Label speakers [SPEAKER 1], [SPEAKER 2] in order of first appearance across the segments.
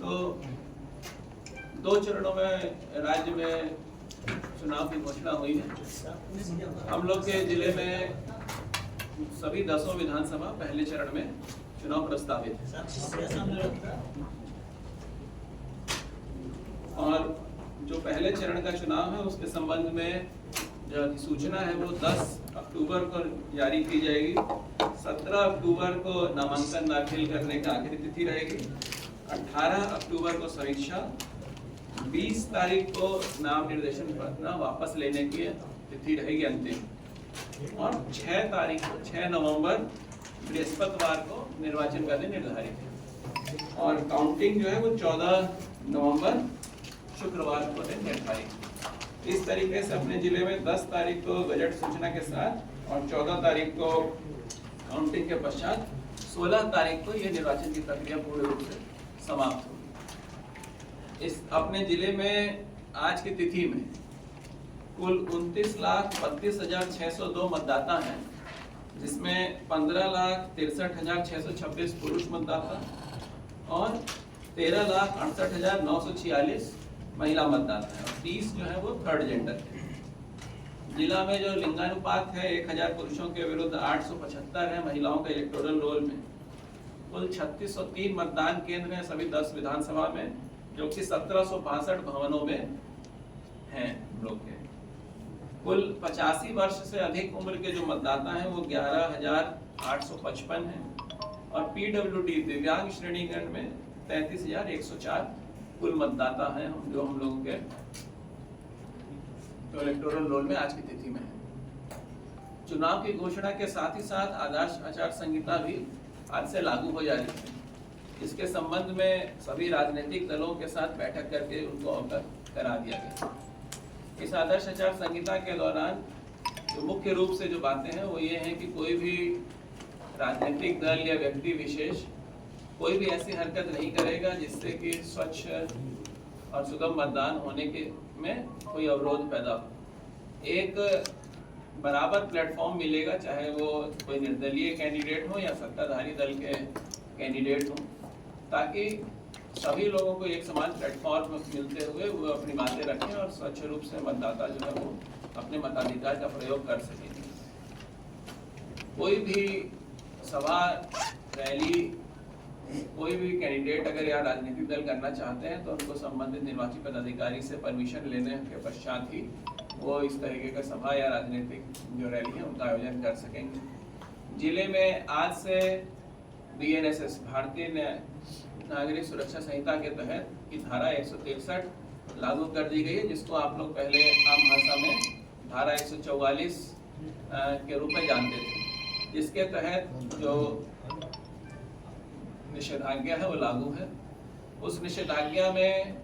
[SPEAKER 1] तो 2 चरणों में राज्य में चुनाव की घोषणा हुई है। हम लोग के जिले में सभी 10 विधानसभा पहले चरण में चुनाव प्रस्तावित है और जो पहले चरण का चुनाव है उसके संबंध में जो अधिसूचना है वो 10 अक्टूबर को जारी की जाएगी। 17 अक्टूबर को नामांकन दाखिल करने का आखिरी तिथि रहेगी। 18 अक्टूबर को समीक्षा, 20 तारीख को नाम निर्देशन पत्र वापस लेने की तिथि रहेगी अंतिम, और 6 नवंबर बृहस्पतिवार को निर्वाचन का दिन निर्धारित है और काउंटिंग जो है वो 14 नवंबर शुक्रवार को दिन निर्धारित। इस तरीके से अपने जिले में 10 तारीख को बजट सूचना के साथ और 14 तारीख को काउंटिंग के पश्चात 16 तारीख को यह निर्वाचन की प्रक्रिया पूर्ण रूप से समाप्त होगी। इस अपने जिले में आज की तिथि में कुल 29,32,602 मतदाता हैं, जिसमें 15,63,626 पुरुष मतदाता और 13,68,946 महिला मतदाता है और 30 जो है वो थर्ड जेंडर है। जिला में जो लिंगानुपात है 1000 पुरुषों के विरुद्ध 875 है महिलाओं के इलेक्टोरल रोल में। कुल 3603 मतदान केंद्र हैं सभी 10 विधानसभा में, जो कि 1762 भवनों में हैं लोग के। कुल 85 वर्ष से अधिक उम्र के जो मतदाता हैं वो 11,855 हैं और पीडब्ल्यूडी दिव्यांग श्रेणीगण में 33,104 कुल मतदाता हैं जो हम लोगों के तो इलेक्टोरल रोल में आज की तिथि में है। चुनाव की घोषणा के साथ ही साथ आदर्श आचार संहिता भी आज से लागू हो जाएगी। इसके संबंध में सभी राजनीतिक दलों के साथ बैठक करके उनको अवगत करा दिया गया। इस आदर्श आचार संहिता के दौरान जो मुख्य रूप से जो बातें हैं वो ये हैं कि कोई भी राजनीतिक दल या व्यक्ति विशेष कोई भी ऐसी हरकत नहीं करेगा जिससे कि स्वच्छ और सुगम मतदान होने के में कोई अवरोध पैदा हो। एक बराबर प्लेटफॉर्म मिलेगा, चाहे वो कोई निर्दलीय कैंडिडेट हो या सत्ताधारी दल के कैंडिडेट हो, ताकि सभी लोगों को एक समान प्लेटफॉर्म मिलते हुए वो अपनी बातें रखें और स्वच्छ रूप से मतदाता जो है वो अपने मताधिकार का प्रयोग कर सकेंगे। कोई भी सभा, रैली, कोई भी कैंडिडेट अगर यहाँ राजनीतिक दल करना चाहते हैं तो उनको संबंधित निर्वाची पदाधिकारी से परमिशन लेने के पश्चात ही वो इस तरीके का सभा या राजनीतिक जो रैली है उनका आयोजन कर सकेंगे। जिले में आज से BNSS भारतीय नागरिक सुरक्षा संहिता के तहत की धारा 163 लागू कर दी गई है, जिसको आप लोग पहले आम भाषा में धारा 144 के रूप में जानते थे, जिसके तहत जो निषेधाज्ञा है वो लागू है। उस निषेधाज्ञा में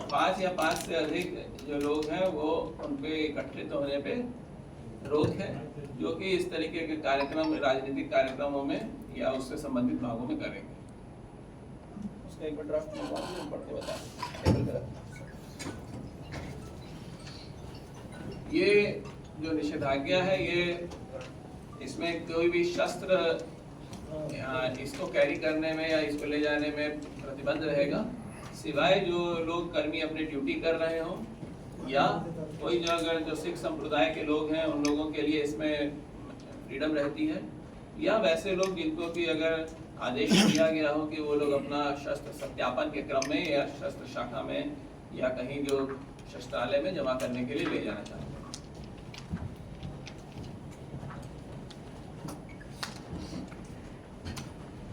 [SPEAKER 1] 5 या 5 से अधिक जो लोग हैं वो उनपे एकत्रित होने पे रोक है, जो कि इस तरीके के कार्यक्रम राजनीतिक कार्यक्रमों में या उससे संबंधित भागों में करेंगे। उसका एक बार ड्राफ्ट पढ़ के बता। ये जो निषेधाज्ञा है ये इसमें कोई भी शस्त्र इसको कैरी करने में या इसको ले जाने में प्रतिबंध रहेगा, सिवाय जो लोग कर्मी अपनी ड्यूटी कर रहे हो या कोई जो अगर जो सिख संप्रदाय के लोग हैं उन लोगों के लिए इसमें फ्रीडम रहती है, या वैसे लोग जिनको भी अगर आदेश दिया गया हो कि वो लोग अपना शस्त्र सत्यापन के क्रम में या शस्त्र शाखा में या कहीं जो शस्त्रालय में जमा करने के लिए ले जाना चाहते हैं।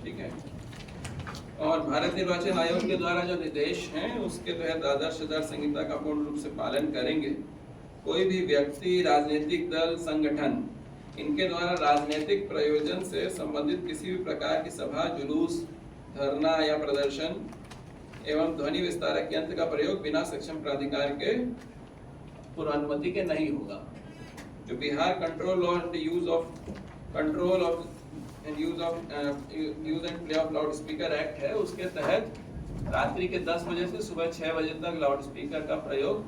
[SPEAKER 1] ठीक है। और भारत निर्वाचन आयोग के द्वारा जो निर्देश हैं उसके तहत आदर्श आचार संहिता का पूर्ण रूप से पालन करेंगे। कोई भी व्यक्ति, राजनीतिक दल, संगठन इनके द्वारा राजनीतिक प्रयोजन से संबंधित किसी भी प्रकार की सभा, जुलूस, धरना या प्रदर्शन एवं ध्वनि विस्तारक यंत्र का प्रयोग बिना सक्षम प्राधिकार के पूर्वानुमति के नहीं होगा। जो Bihar control and use and play of loud speaker act है, उसके तहत रात्रि के 10 बजे से सुबह 6 बजे तक लाउड स्पीकर का प्रयोग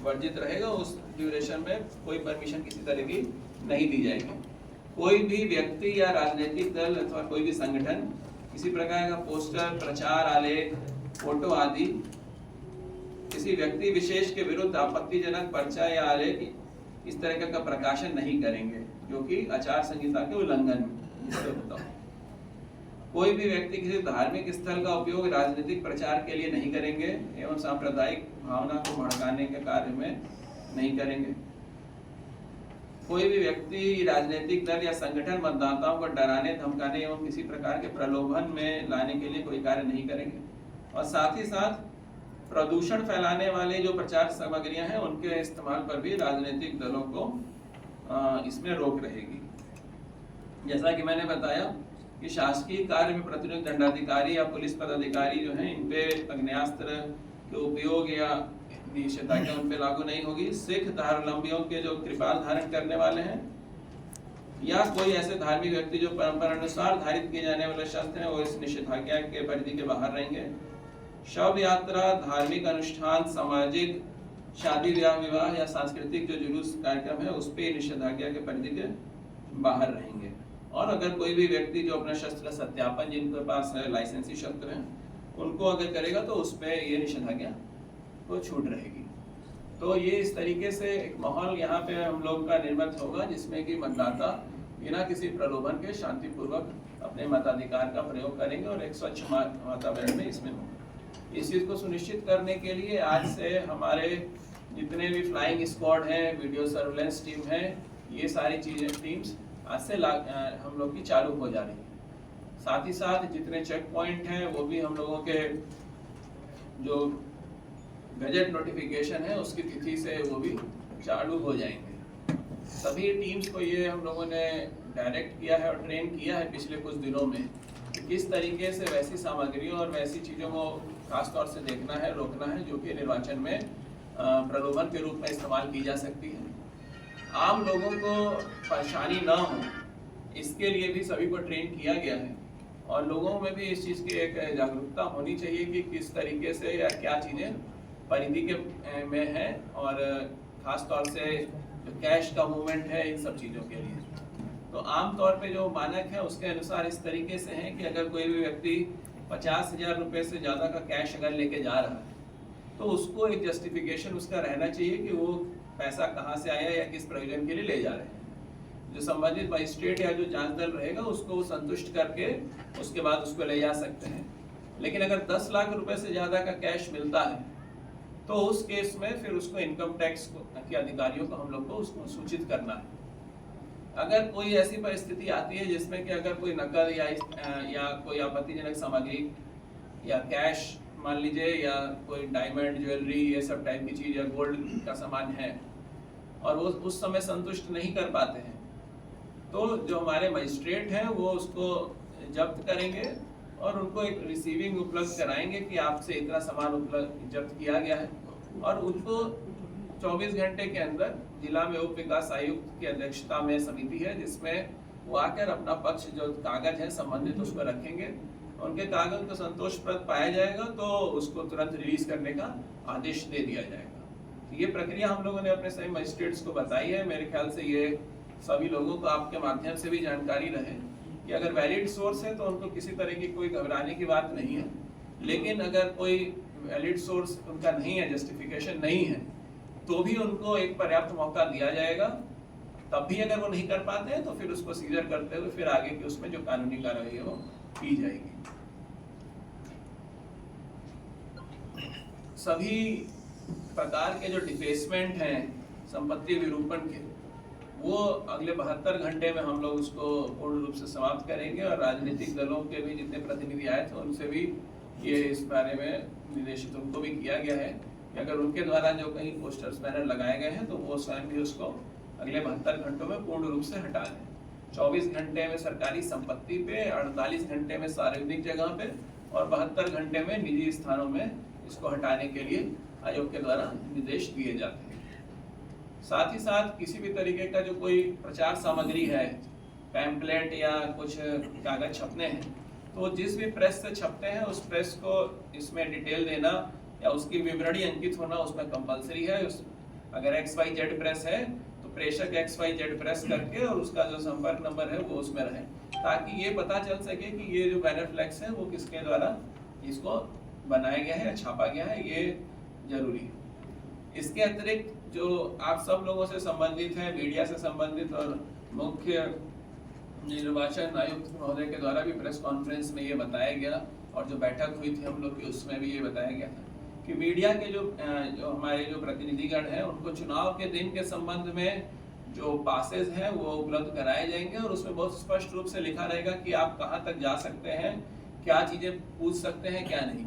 [SPEAKER 1] वर्जित रहेगा। उस ड्यूरेशन में कोई परमिशन किसी तरह की नहीं दी जाएगी। कोई भी व्यक्ति या राजनीतिक दल अथवा कोई भी संगठन किसी प्रकार का पोस्टर, प्रचार आलेख फोटो आदि किसी व्यक्ति विशेष के विरुद्ध आपत्तिजनक पर्चा या आलेख इस तरह का प्रकाशन नहीं करेंगे, जो कि आचार संहिता के उल्लंघन में। कोई भी व्यक्ति किसी धार्मिक स्थल का उपयोग राजनीतिक प्रचार के लिए नहीं करेंगे एवं सांप्रदायिक भावना को भड़काने के कार्य में नहीं करेंगे। कोई भी व्यक्ति राजनीतिक दल या संगठन मतदाताओं को डराने, धमकाने एवं किसी प्रकार के प्रलोभन में लाने के लिए कोई कार्य नहीं करेंगे। और साथ ही साथ प्रदूषण फैलाने वाले जो प्रचार सामग्रियां हैं उनके इस्तेमाल पर भी राजनीतिक दलों को इसमें रोक रहेगी। जैसा कि मैंने बताया कि शासकीय कार्य में प्रतिनियुक्त दंडाधिकारी या पुलिस पदाधिकारी जो हैं, इन पे अग्नेयास्त्र के उपयोग या निषेधाज्ञा उन पे लागू नहीं होगी। सिख धर्मावलंबियों के जो कृपाल धारण करने वाले हैं या कोई ऐसे धार्मिक व्यक्ति जो परंपरा अनुसार धारित किए जाने वाले शस्त्र हैं, वो इस निषेधाज्ञा के परिधि के बाहर रहेंगे। शव यात्रा, धार्मिक अनुष्ठान, सामाजिक शादी विवाह या सांस्कृतिक जो जुलूस कार्यक्रम है उस पे निषेधाज्ञा के परिधि के बाहर रहेंगे। और अगर कोई भी व्यक्ति जो अपना शस्त्र सत्यापन जिनके पास है, लाइसेंसी शस्त्र हैं, उनको अगर करेगा तो उस पे ये निषेधाज्ञा को छूट रहेगी। तो ये इस तरीके से एक माहौल यहाँ पे हम लोग का निर्मित होगा जिसमें कि मतदाता बिना किसी प्रलोभन के शांतिपूर्वक अपने मताधिकार का प्रयोग करेंगे और एक स्वच्छ वातावरण में इसमें होगा। इस चीज को सुनिश्चित करने के लिए आज से हमारे जितने भी फ्लाइंग स्क्वाड हैं, वीडियो सर्वेलेंस टीम है, ये सारी चीजें टीम्स आज से हम लोग की चालू हो जा रही है। साथ ही साथ जितने चेक पॉइंट हैं वो भी हम लोगों के जो गजट नोटिफिकेशन है उसकी तिथि से वो भी चालू हो जाएंगे। सभी टीम्स को ये हम लोगों ने डायरेक्ट किया है और ट्रेन किया है पिछले कुछ दिनों में कि किस तरीके से वैसी सामग्रियों और वैसी चीज़ों को खासतौर से देखना है, रोकना है जो कि निर्वाचन में प्रलोभन के रूप में इस्तेमाल की जा सकती है। आम लोगों को परेशानी ना हो इसके लिए भी सभी को ट्रेन किया गया है और लोगों में भी इस चीज़ की एक जागरूकता होनी चाहिए कि किस तरीके से या क्या चीज़ें परिधि के में है और ख़ास तौर से जो कैश का मूवमेंट है इन सब चीज़ों के लिए। तो आम तौर पे जो मानक है उसके अनुसार इस तरीके से है कि अगर कोई भी व्यक्ति 50,000 रुपये से ज़्यादा का कैश अगर लेके जा रहा है तो उसको एक जस्टिफिकेशन उसका रहना चाहिए कि वो पैसा कहाँ से आया या किस प्रयोजन के लिए ले जा रहे हैं। जो संबंधित मजिस्ट्रेट या जो जांच दल रहेगा उसको संतुष्ट करके उसके बाद उसको ले जा सकते हैं। लेकिन अगर 10 लाख रुपए से ज़्यादा का कैश मिलता है तो उस केस में फिर उसको इनकम टैक्स के अधिकारियों को हम लोग को उसको सूचित करना है। अगर कोई ऐसी परिस्थिति आती है जिसमें कि अगर कोई नकद या कोई आपत्तिजनक सामग्री या कैश मान लीजिए या कोई डायमंड ज्वेलरी ये सब टाइप की चीज़ या गोल्ड का सामान है और वो उस समय संतुष्ट नहीं कर पाते हैं तो जो हमारे मजिस्ट्रेट हैं वो उसको जब्त करेंगे और उनको एक रिसीविंग उपलब्ध कराएंगे कि आपसे इतना सामान उपलब्ध जब्त किया गया है और उनको 24 घंटे के अंदर जिला में उप विकास आयुक्त की अध्यक्षता में समिति है जिसमें वो आकर अपना पक्ष जो कागज है संबंधित उसको रखेंगे। उनके कागज को संतोषप्रद पाया जाएगा तो उसको तुरंत रिलीज करने का आदेश दे दिया जाएगा। ये प्रक्रिया हम लोगों ने अपने सभी मजिस्ट्रेट्स को बताई है। मेरे ख्याल से ये सभी लोगों को आपके माध्यम से भी जानकारी रहे कि अगर वैलिड सोर्स है तो उनको किसी तरह की कोई घबराने की बात नहीं है, लेकिन अगर कोई वैलिड सोर्स उनका नहीं है, जस्टिफिकेशन नहीं है, तो भी उनको एक पर्याप्त मौका दिया जाएगा। तब भी अगर वो नहीं कर पाते हैं तो फिर उसको सीजर करते हुए फिर आगे की उसमें जो कानूनी कार्रवाई है वो की जाएगी। सभी प्रकार के जो डिफेसमेंट हैं संपत्ति विरूपण के वो अगले 72 घंटे में हम लोग उसको पूर्ण रूप से समाप्त करेंगे और राजनीतिक दलों के भी जितने प्रतिनिधि आए थे उनसे भी ये इस बारे में निर्देशित उनको भी किया गया है कि अगर उनके द्वारा जो कहीं पोस्टर्स बैनर लगाए गए हैं तो वो स्वयं भी उसको अगले 72 घंटों में पूर्ण रूप से हटा दें। 24 घंटे में सरकारी संपत्ति पे, 48 घंटे में सार्वजनिक जगह पे और 72 घंटे में निजी स्थानों में इसको हटाने के लिए आयोग के द्वारा निर्देश दिए जाते हैं। साथ ही साथ किसी भी तरीके का जो कोई प्रचार सामग्री है, पैम्पलेट या कुछ कागज छपने हैं, तो जिस भी प्रेस से छपते हैं उस प्रेस को इसमें डिटेल देना या उसकी विवरणी अंकित होना उसमें कंपलसरी है। अगर XYZ प्रेस है तो प्रेषक XYZ प्रेस करके और उसका जो संपर्क नंबर है वो उसमें रहे ताकि ये पता चल सके कि ये जो बैनर फ्लैक्स है वो किसके द्वारा इसको बनाया गया है या छापा गया है, ये जरूरी है। इसके अतिरिक्त जो आप सब लोगों से संबंधित है, मीडिया से संबंधित और मुख्य निर्वाचन आयुक्त महोदय के द्वारा भी प्रेस कॉन्फ्रेंस में ये बताया गया और जो बैठक हुई थी हम लोग की उसमें भी ये बताया गया था कि मीडिया के जो हमारे जो प्रतिनिधिगण हैं उनको चुनाव के दिन के संबंध में जो पासेज हैं वो उपलब्ध कराए जाएंगे और उसमें बहुत स्पष्ट रूप से लिखा रहेगा कि आप कहाँ तक जा सकते हैं, क्या चीज़ें पूछ सकते हैं, क्या नहीं।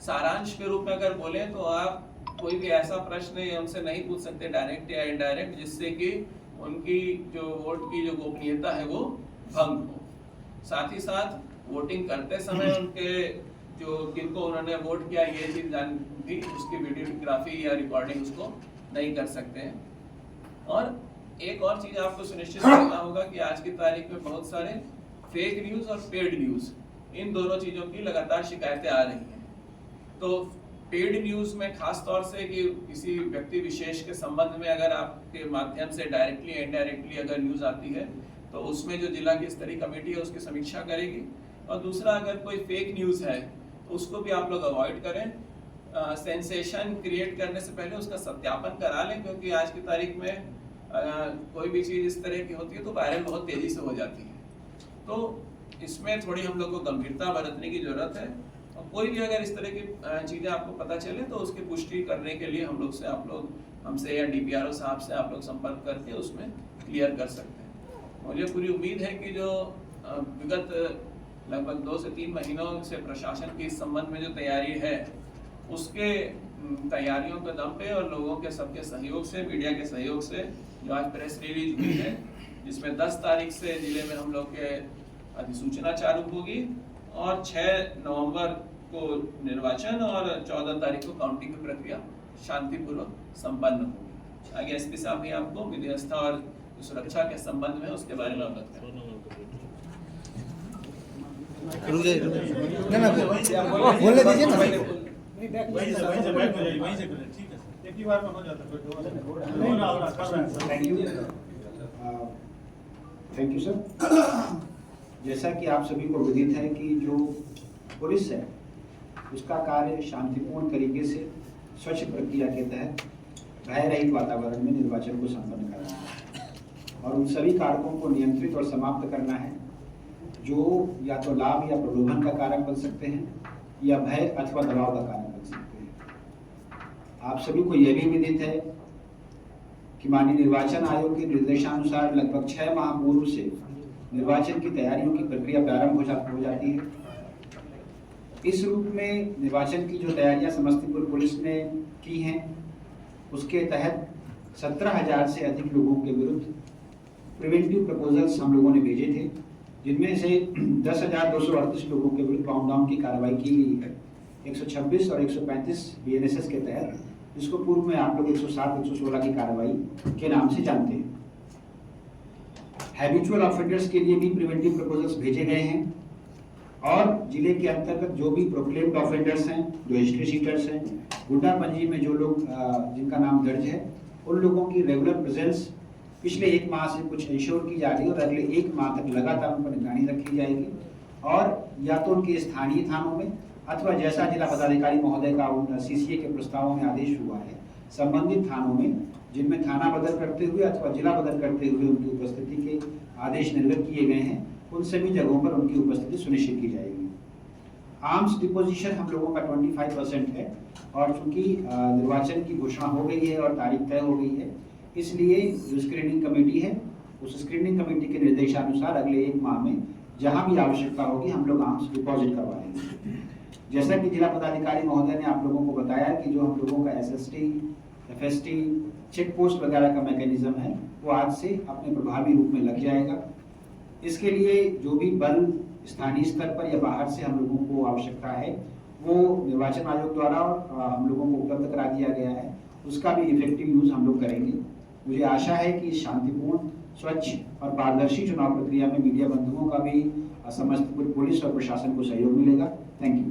[SPEAKER 1] सारांश के रूप में अगर बोले तो आप कोई भी ऐसा प्रश्न या उनसे नहीं पूछ सकते डायरेक्ट या इनडायरेक्ट जिससे कि उनकी जो वोट की जो गोपनीयता है वो भंग हो। साथ ही साथ वोटिंग करते समय उनके जो किनको उन्होंने वोट किया ये चीज़ जान भी उसकी वीडियोग्राफी या रिकॉर्डिंग उसको नहीं कर सकते हैं। और एक और चीज़ आपको सुनिश्चित करना होगा कि आज की तारीख में बहुत सारे फेक न्यूज़ और पेड न्यूज़, इन दोनों चीज़ों की लगातार शिकायतें आ रही हैं। तो पेड न्यूज़ में खास तौर से कि किसी व्यक्ति विशेष के संबंध में अगर आपके माध्यम से डायरेक्टली या इनडायरेक्टली अगर न्यूज़ आती है तो उसमें जो जिला की स्तरीय कमेटी है उसकी समीक्षा करेगी। और दूसरा, अगर कोई फेक न्यूज़ है तो उसको भी आप लोग अवॉइड करें। सेंसेशन क्रिएट करने से पहले उसका सत्यापन करा लें, क्योंकि आज की तारीख में कोई भी चीज़ इस तरह की होती है तो वायरल बहुत तेज़ी से हो जाती है। तो इसमें थोड़ी हम लोग को गंभीरता बरतने की ज़रूरत है। और कोई भी अगर इस तरह की चीज़ें आपको पता चले तो उसकी पुष्टि करने के लिए हम लोग हमसे या DPRO साहब से आप लोग संपर्क करके उसमें क्लियर कर सकते हैं। मुझे पूरी उम्मीद है कि जो विगत लगभग 2 से 3 महीनों से प्रशासन की इस संबंध में जो तैयारी है उसके तैयारियों के दम पे और लोगों के सबके सहयोग से, मीडिया के सहयोग से जो आज प्रेस रिलीज हुई है जिसमें 10 तारीख से जिले में हम लोग के अधिसूचना चालू होगी और 6 नवंबर को निर्वाचन और 14 तारीख को काउंटिंग की प्रक्रिया शांतिपूर्वक संपन्न होगी। आगे SP साहब भी आपको विध्यवस्था और सुरक्षा के संबंध में उसके बारे में अवगत करें।
[SPEAKER 2] बोलने दीजिए ना।
[SPEAKER 3] Thank you sir. जैसा कि आप सभी को विदित है कि जो पुलिस है उसका कार्य शांतिपूर्ण तरीके से स्वच्छ प्रक्रिया के तहत भय रहित वातावरण में निर्वाचन को संपन्न करना है और उन सभी कारकों को नियंत्रित और समाप्त करना है जो या तो लाभ या प्रलोभन का कारक बन सकते हैं या भय अथवा दबाव का कारक बन सकते हैं। आप सभी को यह भी विदित है कि माननीय निर्वाचन आयोग के निर्देशानुसार लगभग 6 माह पूर्व से निर्वाचन की तैयारियों की प्रक्रिया प्रारंभ हो जाती है। इस रूप में निर्वाचन की जो तैयारियां समस्तीपुर पुलिस ने की हैं उसके तहत 17,000 से अधिक लोगों के विरुद्ध प्रिवेंटिव प्रपोजल्स हम लोगों ने भेजे थे, जिनमें से 10,238 लोगों के विरुद्ध बाउंड डाउन की कार्रवाई की गई है 126 और 135 BNSS के तहत, जिसको पूर्व में आप लोग 107, 116 की कार्रवाई के नाम से जानते हैं। हैबिचुअल ऑफेंडर्स के लिए भी प्रिवेंटिव प्रपोजल्स भेजे गए हैं और जिले के अंतर्गत जो भी प्रोक्लेम्ड ऑफेंडर्स हैं, जो हिस्ट्री शीटर्स हैं, गुंडा पंजी में जो लोग जिनका नाम दर्ज है, उन लोगों की रेगुलर प्रेजेंस पिछले 1 माह से कुछ इंश्योर की जा रही है और अगले 1 माह तक लगातार उन पर निगरानी रखी जाएगी और या तो उनके स्थानीय थानों में अथवा जैसा जिला पदाधिकारी महोदय का उन CCA के प्रस्तावों में आदेश हुआ है, संबंधित थानों में जिनमें थाना बदल करते हुए अथवा जिला बदल करते हुए उनकी उपस्थिति के आदेश निर्गत किए गए हैं, उन सभी जगहों पर उनकी उपस्थिति सुनिश्चित की जाएगी। आर्म्स डिपोजिशन हम लोगों का 25% है और चूंकि निर्वाचन की घोषणा हो गई है और तारीख तय हो गई है, इसलिए जो स्क्रीनिंग कमेटी है उस स्क्रीनिंग कमेटी के निर्देशानुसार अगले 1 माह में जहां भी आवश्यकता होगी हम लोग आर्म्स डिपॉजिट करवाएंगे। जैसा कि जिला पदाधिकारी महोदय ने आप लोगों को बताया कि जो हम लोगों का SST, FST, चेक पोस्ट वगैरह का मैकेनिज्म है वो आज से अपने प्रभावी रूप में लग जाएगा। इसके लिए जो भी बल स्थानीय स्तर पर या बाहर से हम लोगों को आवश्यकता है वो निर्वाचन आयोग द्वारा हम लोगों को उपलब्ध करा दिया गया है, उसका भी इफेक्टिव यूज हम लोग करेंगे। मुझे आशा है कि शांतिपूर्ण, स्वच्छ और पारदर्शी चुनाव प्रक्रिया में मीडिया बंधुओं का भी समस्तीपुर पुलिस और प्रशासन को सहयोग मिलेगा। Thank you.